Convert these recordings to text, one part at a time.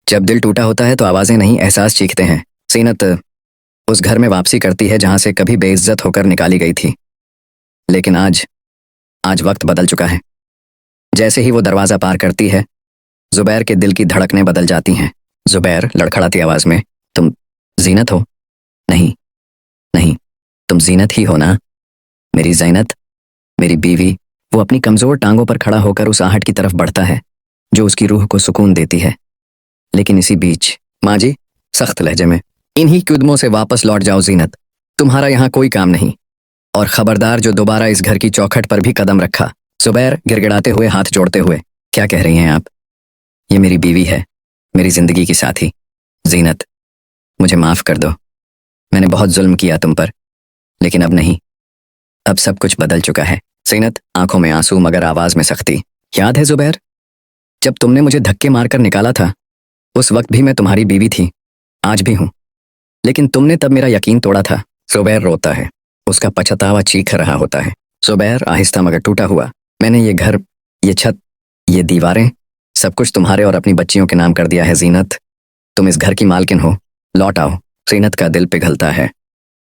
जब दिल टूटा होता है तो आवाजें नहीं एहसास चीखते हैं। जीनत उस घर में वापसी करती है जहां से कभी बेइज्जत होकर निकाली गई थी। लेकिन आज आज वक्त बदल चुका है। जैसे ही वो दरवाजा पार करती है, जुबैर के दिल की धड़कनें बदल जाती हैं। जुबैर लड़खड़ाती आवाज में, तुम जीनत हो? नहीं नहीं, तुम जीनत ही हो ना, मेरी ज़ैनत, मेरी बीवी। वो अपनी कमजोर टांगों पर खड़ा होकर उस आहट की तरफ बढ़ता है जो उसकी रूह को सुकून देती है। लेकिन इसी बीच माँ जी सख्त लहजे में, इन्हीं कदमों से वापस लौट जाओ जीनत, तुम्हारा यहाँ कोई काम नहीं। और खबरदार जो दोबारा इस घर की चौखट पर भी कदम रखा। जुबैर गिड़गिड़ाते हुए हाथ जोड़ते हुए, क्या कह रही हैं आप? ये मेरी बीवी है, मेरी जिंदगी की साथी। जीनत, मुझे माफ कर दो, मैंने बहुत जुल्म किया तुम पर, लेकिन अब नहीं, अब सब कुछ बदल चुका है। जीनत आंखों में आंसू मगर आवाज में सख्ती। याद है जुबैर, जब तुमने मुझे धक्के मारकर निकाला था, उस वक्त भी मैं तुम्हारी बीवी थी, आज भी हूं, लेकिन तुमने तब मेरा यकीन तोड़ा था। जुबैर रोता है, उसका पछतावा चीख रहा होता है। जुबैर आहिस्ता मगर टूटा हुआ, मैंने ये घर, ये छत, ये दीवारें, सब कुछ तुम्हारे और अपनी बच्चियों के नाम कर दिया है। जीनत, तुम इस घर की मालकिन हो, लौट आओ। जीनत का दिल पिघलता है,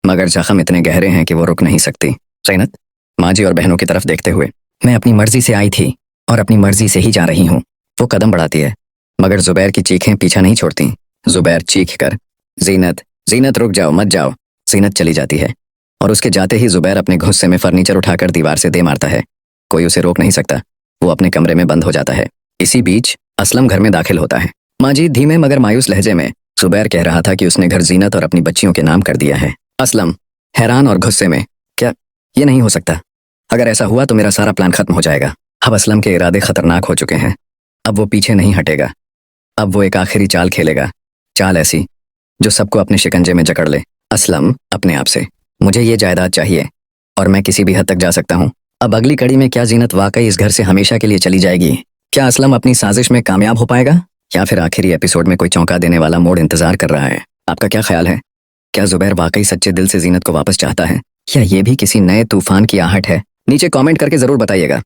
मगर जख्म इतने गहरे हैं कि वो रुक नहीं सकती। जीनत माँ जी और बहनों की तरफ देखते हुए, मैं अपनी मर्जी से आई थी और अपनी मर्जी से ही जा रही हूँ। वो कदम बढ़ाती है, मगर जुबैर की चीखें पीछा नहीं छोड़ती। जुबैर चीख कर, जीनत, जीनत रुक जाओ, मत जाओ। जीनत चली जाती है और उसके जाते ही जुबैर अपने गुस्से में फर्नीचर उठाकर दीवार से दे मारता है। कोई उसे रोक नहीं सकता, वो अपने कमरे में बंद हो जाता है। इसी बीच असलम घर में दाखिल होता है। माँ जी धीमे मगर मायूस लहजे में, जुबैर कह रहा था कि उसने घर जीनत और अपनी बच्चियों के नाम कर दिया है। असलम हैरान और गुस्से में, क्या ये नहीं हो सकता? अगर ऐसा हुआ तो मेरा सारा प्लान खत्म हो जाएगा। अब असलम के इरादे खतरनाक हो चुके हैं, अब वो पीछे नहीं हटेगा। अब वो एक आखिरी चाल खेलेगा, चाल ऐसी जो सबको अपने शिकंजे में जकड़ ले। असलम अपने आप से, मुझे ये जायदाद चाहिए और मैं किसी भी हद तक जा सकता हूँ। अब अगली कड़ी में क्या जीनत वाकई इस घर से हमेशा के लिए चली जाएगी? क्या असलम अपनी साजिश में कामयाब हो पाएगा, या फिर आखिरी एपिसोड में कोई चौंका देने वाला मोड़ इंतजार कर रहा है? आपका क्या ख्याल है? क्या जुबैर वाकई सच्चे दिल से जीनत को वापस चाहता है, या ये भी किसी नए तूफान की आहट है? नीचे कमेंट करके जरूर बताइएगा।